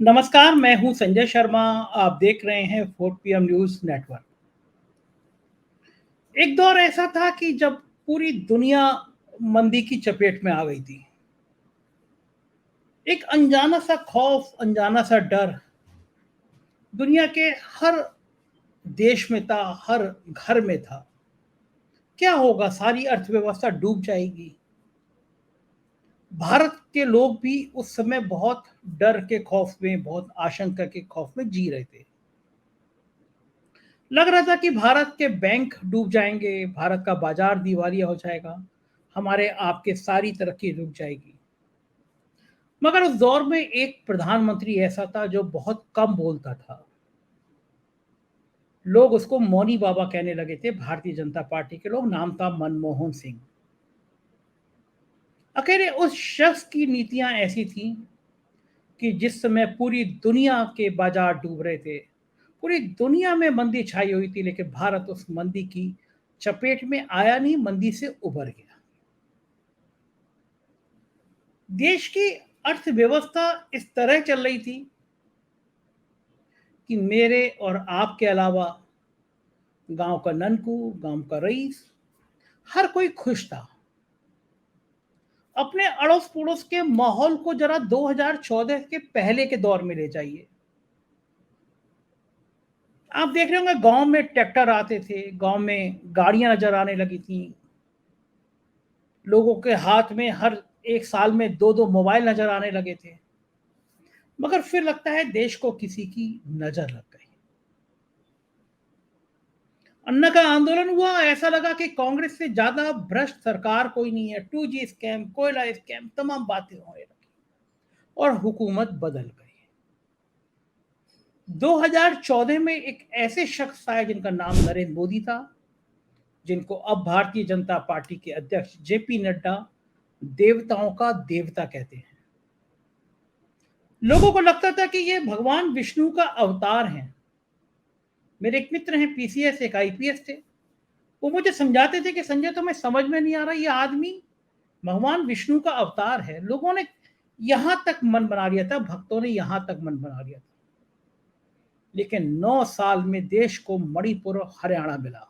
नमस्कार, मैं हूं संजय शर्मा। आप देख रहे हैं 4 PM न्यूज़ नेटवर्क। एक दौर ऐसा था कि जब पूरी दुनिया मंदी की चपेट में आ गई थी। एक अनजाना सा खौफ, अनजाना सा डर दुनिया के हर देश में था, हर घर में था। क्या होगा? सारी अर्थव्यवस्था डूब जाएगी। भारत के लोग भी उस समय बहुत डर के खौफ में, बहुत आशंका के खौफ में जी रहे थे। लग रहा था कि भारत के बैंक डूब जाएंगे, भारत का बाजार दिवालिया हो जाएगा, हमारे आपके सारी तरक्की रुक जाएगी। मगर उस दौर में एक प्रधानमंत्री ऐसा था जो बहुत कम बोलता था। लोग उसको मौनी बाबा कहने लगे थे, भारतीय जनता पार्टी के लोग। नाम था मनमोहन सिंह। अकेले उस शख्स की नीतियां ऐसी थीं कि जिस समय पूरी दुनिया के बाजार डूब रहे थे, पूरी दुनिया में मंदी छाई हुई थी, लेकिन भारत उस मंदी की चपेट में आया नहीं, मंदी से उबर गया। देश की अर्थव्यवस्था इस तरह चल रही थी कि मेरे और आपके अलावा गांव का ननकू, गांव का रईस, हर कोई खुश था। अपने अड़ोस पड़ोस के माहौल को जरा 2014 के पहले के दौर में ले जाइए। आप देख रहे होंगे, गांव में ट्रैक्टर आते थे, गांव में गाड़ियां नजर आने लगी थी, लोगों के हाथ में हर एक साल में दो दो मोबाइल नजर आने लगे थे। मगर फिर लगता है देश को किसी की नजर लग गई। अन्ना का आंदोलन हुआ, ऐसा लगा कि कांग्रेस से ज्यादा भ्रष्ट सरकार कोई नहीं है। 2G स्कैम, कोयला स्कैम, तमाम बातें होने लगी और हुकूमत बदल गई। 2014 में एक ऐसे शख्स आए जिनका नाम नरेंद्र मोदी था, जिनको अब भारतीय जनता पार्टी के अध्यक्ष जेपी नड्डा देवताओं का देवता कहते हैं। लोगों को लगता था कि ये भगवान विष्णु का अवतार हैं। मेरे एक मित्र हैं, पीसीएस, एक आईपीएस थे। वो मुझे समझाते थे कि संजय, तुम्हें समझ में नहीं आ रहा, ये आदमी भगवान विष्णु का अवतार है। लोगों ने यहां तक मन बना लिया था, भक्तों ने यहां तक मन बना लिया था। लेकिन 9 साल में देश को मणिपुर और हरियाणा मिला।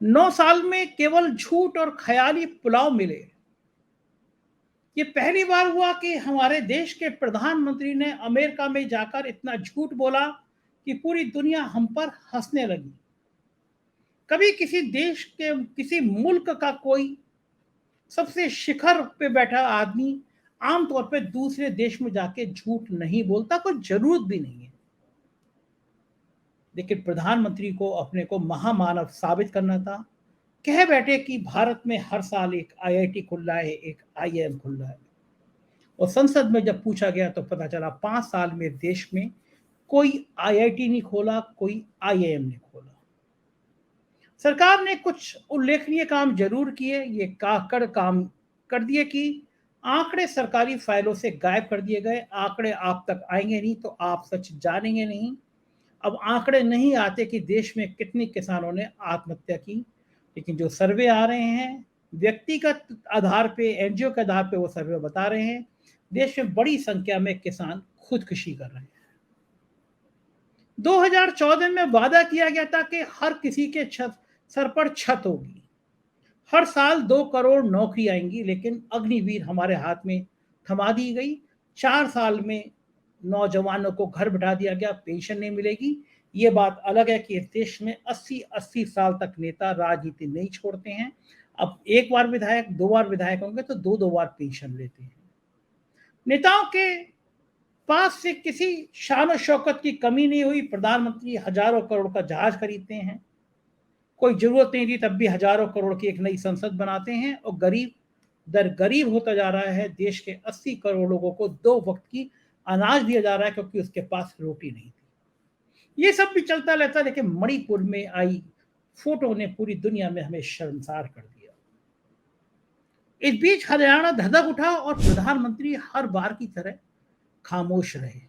9 साल में केवल झूठ और ख्याली पुलाव मिले। ये पहली बार हुआ कि हमारे देश के प्रधानमंत्री ने अमेरिका में जाकर इतना झूठ बोला कि पूरी दुनिया हम पर हंसने लगी। कभी किसी देश के, किसी मुल्क का कोई सबसे शिखर पे बैठा आदमी आमतौर पे दूसरे देश में जाके झूठ नहीं बोलता, कोई जरूरत भी नहीं है। लेकिन प्रधानमंत्री को अपने को महामानव साबित करना था। कह बैठे कि भारत में हर साल एक आईआईटी खुल रहा है, एक आईआईएम खुल रहा है। और संसद में जब पूछा गया तो पता चला 5 साल में देश में कोई आईआईटी नहीं खोला, कोई आईआईएम नहीं खोला। सरकार ने कुछ उल्लेखनीय काम जरूर किए। ये काकड़ काम कर दिए कि आंकड़े सरकारी फाइलों से गायब कर दिए गए। आंकड़े आप तक आएंगे नहीं तो आप सच जानेंगे नहीं। अब आंकड़े नहीं आते कि देश में कितने किसानों ने आत्महत्या की, लेकिन जो सर्वे आ रहे हैं व्यक्तिगत आधार पे, एनजीओ के आधार पे, वो सर्वे बता रहे हैं देश में बड़ी संख्या में किसान खुदकुशी कर रहे हैं। 2014 में वादा किया गया था कि हर किसी के छत सर पर छत होगी, हर साल 2 करोड़ नौकरी आएंगी, लेकिन अग्निवीर हमारे हाथ में थमा दी गई। 4 साल में नौजवानों को घर बिठा दिया गया, पेंशन नहीं मिलेगी। ये बात अलग है कि इस देश में 80-80 साल तक नेता राजनीति नहीं छोड़ते हैं। अब एक बार विधायक, 2 बार विधायक होंगे तो दो दो बार पेंशन लेते हैं। नेताओं के पास से किसी शान और शौकत की कमी नहीं हुई। प्रधानमंत्री हजारों करोड़ का जहाज खरीदते हैं, कोई जरूरत नहीं थी तब भी हजारों करोड़ की एक नई संसद बनाते हैं, और गरीब दर गरीब होता जा रहा है। देश के 80 करोड़ लोगों को 2 वक्त की अनाज दिया जा रहा है क्योंकि उसके पास रोटी नहीं थी। ये सब भी चलता रहता, लेकिन मणिपुर में आई फोटो ने पूरी दुनिया में हमें शर्मसार कर दिया। इस बीच हरियाणा धधक उठा और प्रधानमंत्री हर बार की तरह खामोश रहे।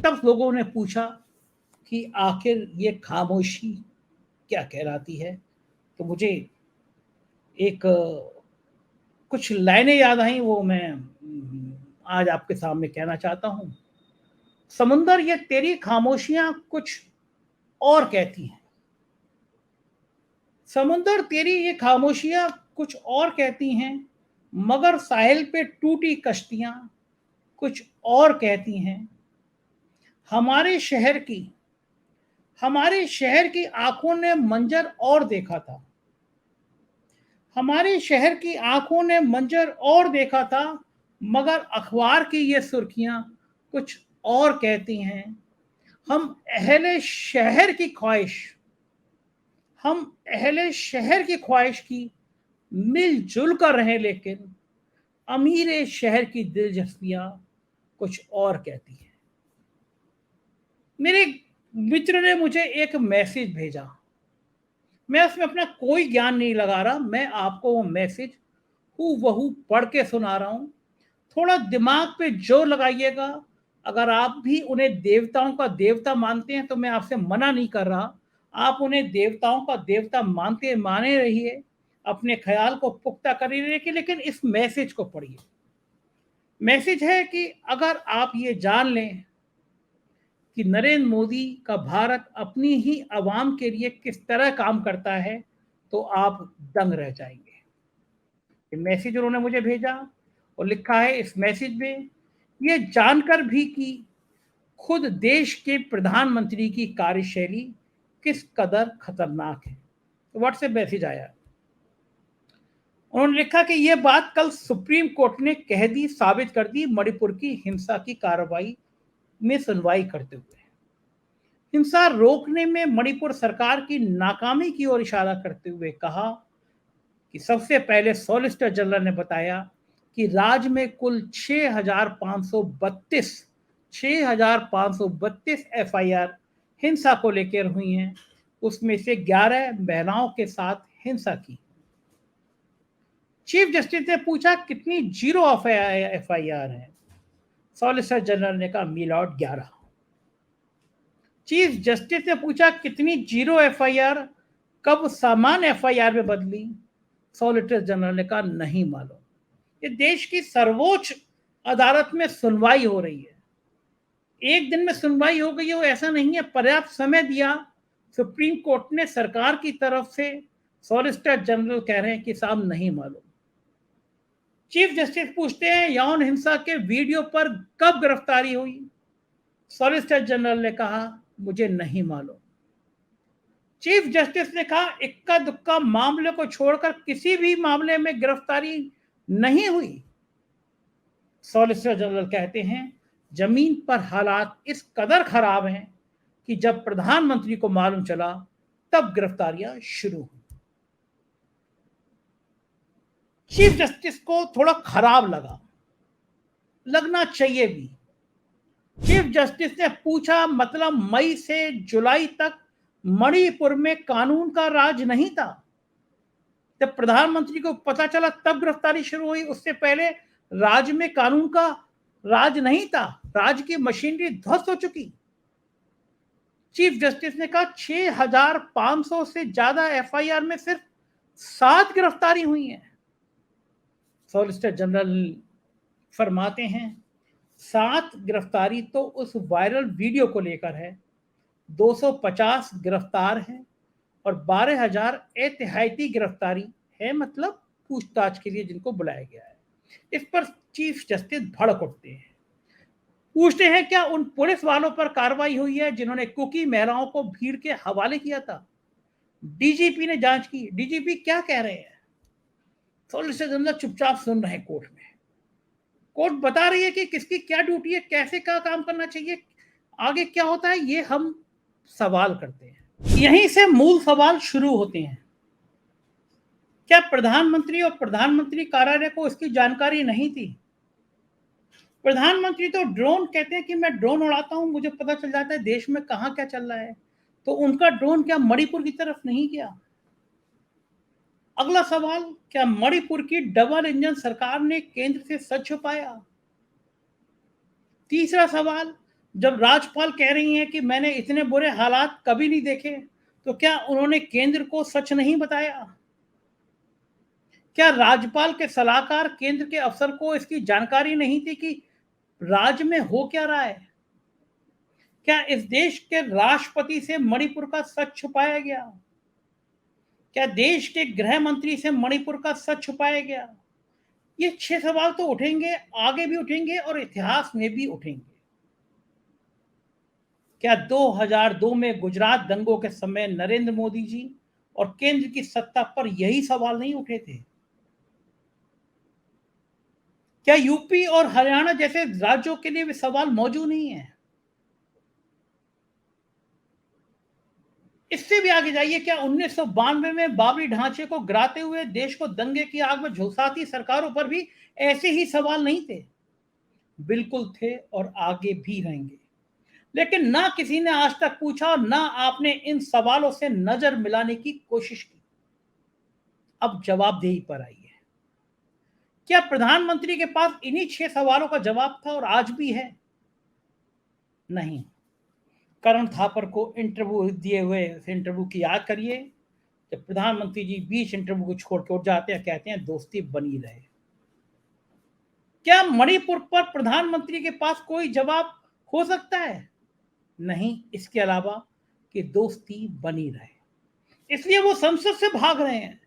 तब लोगों ने पूछा कि आखिर ये खामोशी क्या कहलाती है। तो मुझे एक कुछ लाइनें याद आई, वो मैं आज आपके सामने कहना चाहता हूं। समुंदर, ये तेरी खामोशियां कुछ और कहती हैं। समुंदर, तेरी ये खामोशियां कुछ और कहती हैं, मगर साहिल पे टूटी कश्तियां कुछ और कहती हैं। हमारे शहर की हमारे शहर की आंखों ने मंजर और देखा था। हमारे शहर की आंखों ने मंजर और देखा था, मगर अखबार की ये सुर्खियां कुछ और कहती हैं। हम अहले शहर की ख्वाहिश हम अहले शहर की ख्वाहिश की मिलजुल कर रहें, लेकिन अमीर शहर की दिलचस्पियां कुछ और कहती हैं। मेरे मित्र ने मुझे एक मैसेज भेजा। मैं उसमें अपना कोई ज्ञान नहीं लगा रहा, मैं आपको वो मैसेज हूबहू पढ़ के सुना रहा हूं। थोड़ा दिमाग पे जोर लगाइएगा। अगर आप भी उन्हें देवताओं का देवता मानते हैं तो मैं आपसे मना नहीं कर रहा। आप उन्हें देवताओं का देवता माने रहिए, अपने ख्याल को पुख्ता करिए, लेकिन इस मैसेज को पढ़िए। मैसेज है कि अगर आप ये जान लें कि नरेंद्र मोदी का भारत अपनी ही आवाम के लिए किस तरह काम करता है, तो आप दंग रह जाएंगे। ये मैसेज उन्होंने मुझे भेजा और लिखा है इस मैसेज में, ये जानकर भी कि खुद देश के प्रधानमंत्री की कार्यशैली किस कदर खतरनाक है। व्हाट्सएप मैसेज आया। उन्होंने लिखा कि यह बात कल सुप्रीम कोर्ट ने कह दी, साबित कर दी मणिपुर की हिंसा की कार्रवाई में सुनवाई करते हुए। हिंसा रोकने में मणिपुर सरकार की नाकामी की ओर इशारा करते हुए कहा कि सबसे पहले सॉलिसिटर जनरल ने बताया कि राज्य में कुल 6,532 एफआईआर हिंसा को लेकर हुई हैं, उसमें से 11 महिलाओं के साथ हिंसा की। चीफ जस्टिस ने पूछा कितनी जीरो एफआईआर है। सॉलिसिटर जनरल ने कहा मिलॉर्ड 11। चीफ जस्टिस ने पूछा कितनी जीरो एफआईआर कब सामान्य एफआईआर में बदली। सॉलिसिटर जनरल ने कहा नहीं मालूम। ये देश की सर्वोच्च अदालत में सुनवाई हो रही है, एक दिन में सुनवाई हो गई हो ऐसा नहीं है, पर्याप्त समय दिया सुप्रीम कोर्ट ने सरकार की तरफ से। सॉलिसिटर जनरल कह रहे हैं कि साहब नहीं मालूम। चीफ जस्टिस पूछते हैं यौन हिंसा के वीडियो पर कब गिरफ्तारी हुई। सॉलिसिटर जनरल ने कहा मुझे नहीं मालूम। चीफ जस्टिस ने कहा इक्का दुक्का मामले को छोड़कर किसी भी मामले में गिरफ्तारी नहीं हुई। सॉलिसिटर जनरल कहते हैं जमीन पर हालात इस कदर खराब हैं कि जब प्रधानमंत्री को मालूम चला तब गिरफ्तारियां शुरू हुई। चीफ जस्टिस को थोड़ा खराब लगना चाहिए भी। चीफ जस्टिस ने पूछा मतलब मई से जुलाई तक मणिपुर में कानून का राज नहीं था? जब प्रधानमंत्री को पता चला तब गिरफ्तारी शुरू हुई, उससे पहले राज्य में कानून का राज नहीं था, राज्य की मशीनरी ध्वस्त हो चुकी। चीफ जस्टिस ने कहा 6,500 से ज्यादा एफआईआर में सिर्फ 7 गिरफ्तारी हुई हैं। सॉलिसिटर जनरल फरमाते हैं 7 गिरफ्तारी तो उस वायरल वीडियो को लेकर है, 250 गिरफ्तार हैं और 12,000 एहतियाती गिरफ्तारी है, मतलब पूछताछ के लिए जिनको बुलाया गया है। इस पर चीफ जस्टिस भड़क उठते हैं, पूछते हैं क्या उन पुलिस वालों पर कार्रवाई हुई है जिन्होंने कुकी महिलाओं को भीड़ के हवाले किया था? डीजीपी ने जांच की। डीजीपी क्या कह रहे हैं? सॉलिसिटर जनरल चुपचाप सुन रहे हैं। कोर्ट बता रही है कि किसकी क्या ड्यूटी है, कैसे क्या काम करना चाहिए, आगे क्या होता है, ये हम सवाल करते हैं। यहीं से मूल सवाल शुरू होते हैं। क्या प्रधानमंत्री और प्रधानमंत्री कार्यालय को इसकी जानकारी नहीं थी? प्रधानमंत्री तो ड्रोन कहते हैं कि मैं ड्रोन उड़ाता हूं, मुझे पता चल जाता है देश में कहां क्या चल रहा है, तो उनका ड्रोन क्या मणिपुर की तरफ नहीं गया? अगला सवाल, क्या मणिपुर की डबल इंजन सरकार ने केंद्र से सच छुपाया? तीसरा सवाल, जब राज्यपाल कह रही हैं कि मैंने इतने बुरे हालात कभी नहीं देखे, तो क्या उन्होंने केंद्र को सच नहीं बताया? क्या राज्यपाल के सलाहकार केंद्र के अफसर को इसकी जानकारी नहीं थी कि राज्य में हो क्या रहा है? क्या इस देश के राष्ट्रपति से मणिपुर का सच छुपाया गया? क्या देश के गृह मंत्री से मणिपुर का सच छुपाया गया? ये 6 सवाल तो उठेंगे, आगे भी उठेंगे और इतिहास में भी उठेंगे। क्या 2002 में गुजरात दंगों के समय नरेंद्र मोदी जी और केंद्र की सत्ता पर यही सवाल नहीं उठे थे? क्या यूपी और हरियाणा जैसे राज्यों के लिए वे सवाल मौजूद नहीं है? इससे भी आगे जाइए, क्या 1992 में बाबरी ढांचे को गिराते हुए देश को दंगे की आग में झुलसाती सरकारों पर भी ऐसे ही सवाल नहीं थे? बिल्कुल थे और आगे भी रहेंगे। लेकिन ना किसी ने आज तक पूछा और ना आपने इन सवालों से नजर मिलाने की कोशिश की। अब जवाबदेही पर आई है। क्या प्रधानमंत्री के पास इन्हीं 6 सवालों का जवाब था और आज भी है? नहीं। करण थापर को इंटरव्यू दिए हुए इंटरव्यू की याद करिए, जब प्रधानमंत्री जी बीच इंटरव्यू को छोड़ के उठ जाते हैं, कहते हैं दोस्ती बनी रहे। क्या मणिपुर पर प्रधानमंत्री के पास कोई जवाब हो सकता है? नहीं, इसके अलावा कि दोस्ती बनी रहे। इसलिए वो संसद से भाग रहे हैं।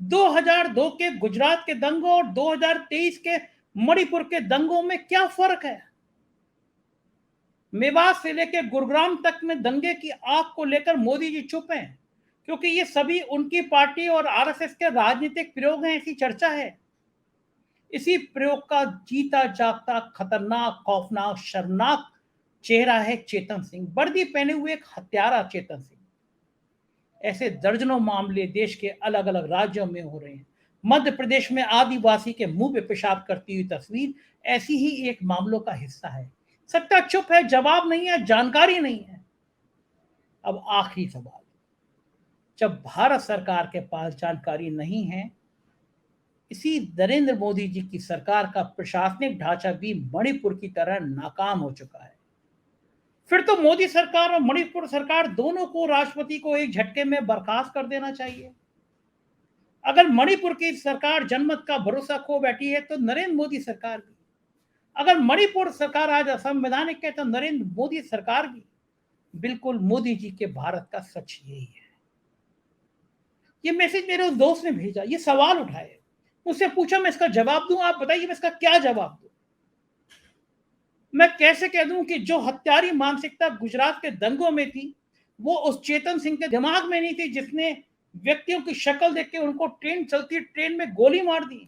2002 के गुजरात के दंगों और 2023 के मणिपुर के दंगों में क्या फर्क है? मेवात से लेकर गुरुग्राम तक में दंगे की आग को लेकर मोदी जी चुप हैं, क्योंकि ये सभी उनकी पार्टी और आरएसएस के राजनीतिक प्रयोग हैं, ऐसी चर्चा है। इसी प्रयोग का जीता जागता खतरनाक खौफनाक शर्मनाक चेहरा है चेतन सिंह, वर्दी पहने हुए एक हत्यारा चेतन सिंह। ऐसे दर्जनों मामले देश के अलग अलग राज्यों में हो रहे हैं। मध्य प्रदेश में आदिवासी के मुंह पे पेशाब करती हुई तस्वीर ऐसी ही एक मामलों का हिस्सा है। सत्ता चुप है, जवाब नहीं है, जानकारी नहीं है। अब आखिरी सवाल, जब भारत सरकार के पास जानकारी नहीं है, इसी नरेंद्र मोदी जी की सरकार का प्रशासनिक ढांचा भी मणिपुर की तरह नाकाम हो चुका है, फिर तो मोदी सरकार और मणिपुर सरकार दोनों को, राष्ट्रपति को एक झटके में बर्खास्त कर देना चाहिए। अगर मणिपुर की सरकार जनमत का भरोसा खो बैठी है तो नरेंद्र मोदी सरकार भी, अगर मणिपुर सरकार आज असंवैधानिक है तो नरेंद्र मोदी सरकार भी। बिल्कुल मोदी जी के भारत का सच यही है। ये मैसेज मेरे उस दोस्त ने भेजा, ये सवाल उठाए, मुझसे पूछा मैं इसका जवाब दूं, आप बताइए मैं इसका क्या जवाब दूं? मैं कैसे कह दूं कि जो हत्यारी मानसिकता गुजरात के दंगों में थी वो उस चेतन सिंह के दिमाग में नहीं थी, जिसने व्यक्तियों की शक्ल देख के उनको ट्रेन चलती ट्रेन में गोली मार दी।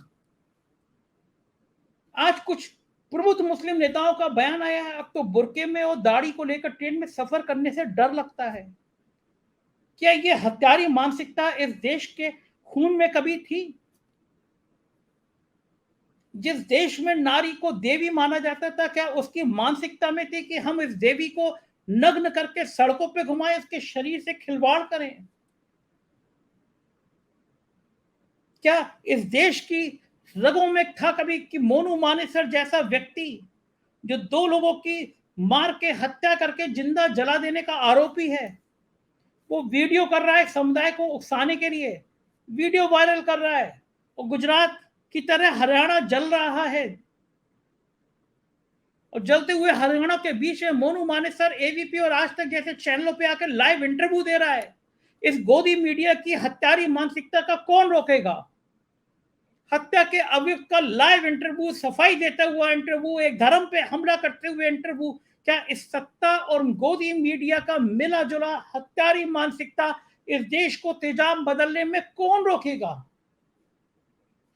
आज कुछ प्रबुद्ध मुस्लिम नेताओं का बयान आया है, अब तो बुर्के में और दाढ़ी को लेकर ट्रेन में सफर करने से डर लगता है। क्या ये हत्यारी मानसिकता इस देश के खून में कभी थी? जिस देश में नारी को देवी माना जाता था, क्या उसकी मानसिकता में थी कि हम इस देवी को नग्न करके सड़कों पे घुमाएं, इसके शरीर से खिलवाड़ करें? क्या इस देश की रगों में था कभी कि मोनू मानेसर जैसा व्यक्ति, जो 2 लोगों की मार के हत्या करके जिंदा जला देने का आरोपी है, वो वीडियो कर रहा है समुदाय को उकसाने के लिए, वीडियो वायरल कर रहा है और गुजरात की तरह हरियाणा जल रहा है, और जलते हुए हरियाणा के बीच में मोनू मानेसर एबीपी और आज तक जैसे चैनलों पे आकर लाइव इंटरव्यू दे रहा है। इस गोदी मीडिया की हत्यारी मानसिकता का कौन रोकेगा? हत्या के अभियुक्त का लाइव इंटरव्यू, सफाई देता हुआ इंटरव्यू, एक धर्म पे हमला करते हुए इंटरव्यू, क्या इस सत्ता और गोदी मीडिया का मिला जुला हत्यारी मानसिकता इस देश को तेजाब बदलने में कौन रोकेगा?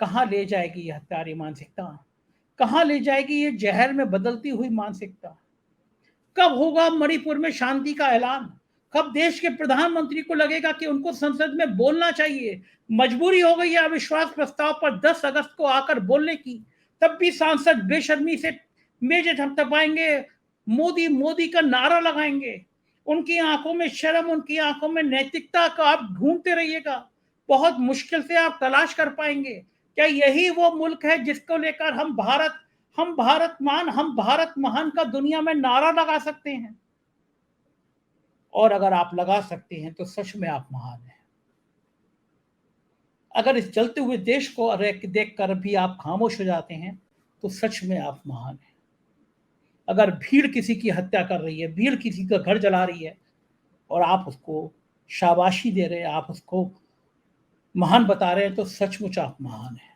कहां ले जाएगी ये हत्यारी मानसिकता? कहां ले जाएगी ये जहर में बदलती हुई मानसिकता? कब होगा मणिपुर में शांति का ऐलान? कब देश के प्रधानमंत्री को लगेगा कि उनको संसद में बोलना चाहिए? मजबूरी हो गई है अविश्वास प्रस्ताव पर 10 अगस्त को आकर बोलने की, तब भी सांसद बेशर्मी से मेजें थपथपाएंगे, मोदी मोदी का नारा लगाएंगे। उनकी आंखों में शर्म, उनकी आंखों में नैतिकता का आप ढूंढते रहिएगा, बहुत मुश्किल से आप तलाश कर पाएंगे। क्या यही वो मुल्क है जिसको लेकर हम भारत मान, हम भारत महान का दुनिया में नारा लगा सकते हैं? और अगर आप लगा सकते हैं तो सच में आप महान हैं। अगर इस जलते हुए देश को देखकर भी आप खामोश हो जाते हैं तो सच में आप महान हैं। अगर भीड़ किसी की हत्या कर रही है, भीड़ किसी का घर जला रही है और आप उसको शाबाशी दे रहे हैं, आप उसको महान बता रहे हैं, तो सचमुच आप महान हैं।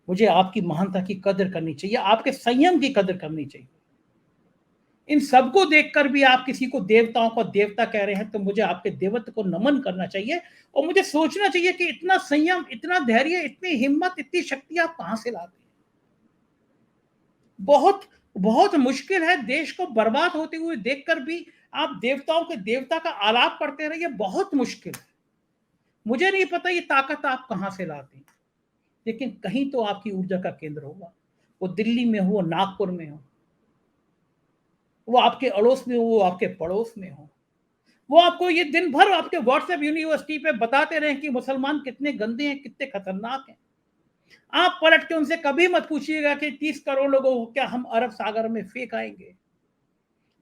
मुझे आपकी महानता की कदर करनी चाहिए, आपके संयम की कदर करनी चाहिए। इन सबको देखकर भी आप किसी को देवताओं का देवता कह रहे हैं, तो मुझे आपके देवत्व को नमन करना चाहिए और मुझे सोचना चाहिए कि इतना संयम, इतना धैर्य, इतनी हिम्मत, इतनी शक्ति आप कहां से लाते हैं। बहुत बहुत मुश्किल है देश को बर्बाद होते हुए देखकर भी आप देवताओं के देवता का आलाप करते रहिए, बहुत मुश्किल है। मुझे नहीं पता ये ताकत आप कहां से लाते हैं, लेकिन कहीं तो आपकी ऊर्जा का केंद्र होगा। वो दिल्ली में हो, नागपुर में हो, वो आपके अड़ोस में हो, वो आपके पड़ोस में हो, वो आपको ये दिन भर आपके व्हाट्सएप यूनिवर्सिटी पे बताते रहे कि मुसलमान कितने गंदे हैं, कितने खतरनाक हैं। आप पलट के उनसे कभी मत पूछिएगा कि 30 करोड़ लोगों को क्या हम अरब सागर में फेंक आएंगे।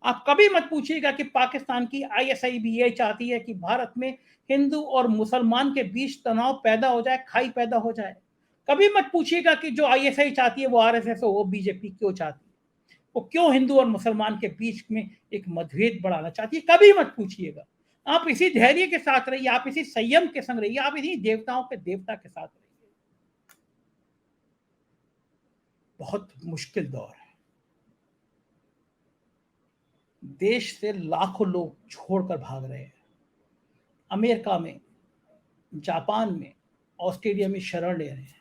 आप कभी मत पूछिएगा कि पाकिस्तान की आईएसआई भी ये चाहती है कि भारत में हिंदू और मुसलमान के बीच तनाव पैदा हो जाए, खाई पैदा हो जाए। कभी मत पूछिएगा कि जो आईएसआई चाहती है वो आरएसएस हो, वो बीजेपी क्यों चाहती है, वो क्यों हिंदू और मुसलमान के बीच में एक मतभेद बढ़ाना चाहती है। कभी मत पूछिएगा। आप इसी धैर्य के साथ रहिए, आप इसी संयम के संग रहिए, आप इसी देवताओं के देवता के साथ रहिए। बहुत मुश्किल दौर है। देश से लाखों लोग छोड़कर भाग रहे हैं। अमेरिका में, जापान में, ऑस्ट्रेलिया में शरण ले रहे हैं।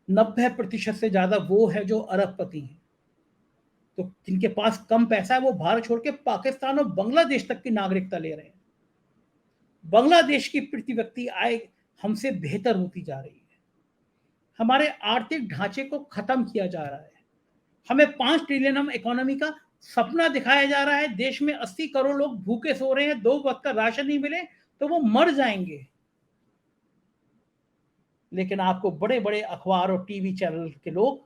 90% से ज्यादा वो है जो अरबपति हैं। तो जिनके पास कम पैसा है वो भारत छोड़ के पाकिस्तान और बांग्लादेश तक की नागरिकता ले रहे हैं। बांग्लादेश की प्रति व्यक्ति आय हमसे बेहतर होती जा रही है। हमारे आर्थिक ढांचे को खत्म किया जा रहा है। हमें 5 ट्रिलियन इकोनॉमी का सपना दिखाया जा रहा है। देश में 80 करोड़ लोग भूखे सो रहे हैं, 2 वक्त का राशन नहीं मिले तो वो मर जाएंगे। लेकिन आपको बड़े बड़े अखबार और टीवी चैनल के लोग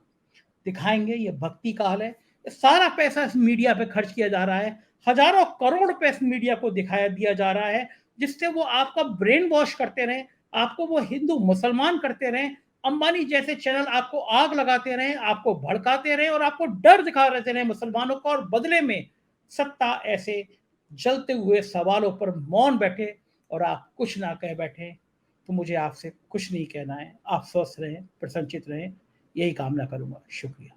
दिखाएंगे ये भक्ति काल है। सारा पैसा इस मीडिया पे खर्च किया जा रहा है। हजारों करोड़ पैसे मीडिया को दिखाया दिया जा रहा है, जिससे वो आपका ब्रेन वॉश करते रहे, आपको वो हिंदू मुसलमान करते रहे। अंबानी जैसे चैनल आपको आग लगाते रहे, आपको भड़काते रहे और आपको डर दिखा रहे रहे मुसलमानों को, और बदले में सत्ता ऐसे जलते हुए सवालों पर मौन बैठे और आप कुछ ना कह बैठे। तो मुझे आपसे कुछ नहीं कहना है। आप स्वस्थ रहें, प्रसन्नचित रहें, यही कामना करूंगा। शुक्रिया।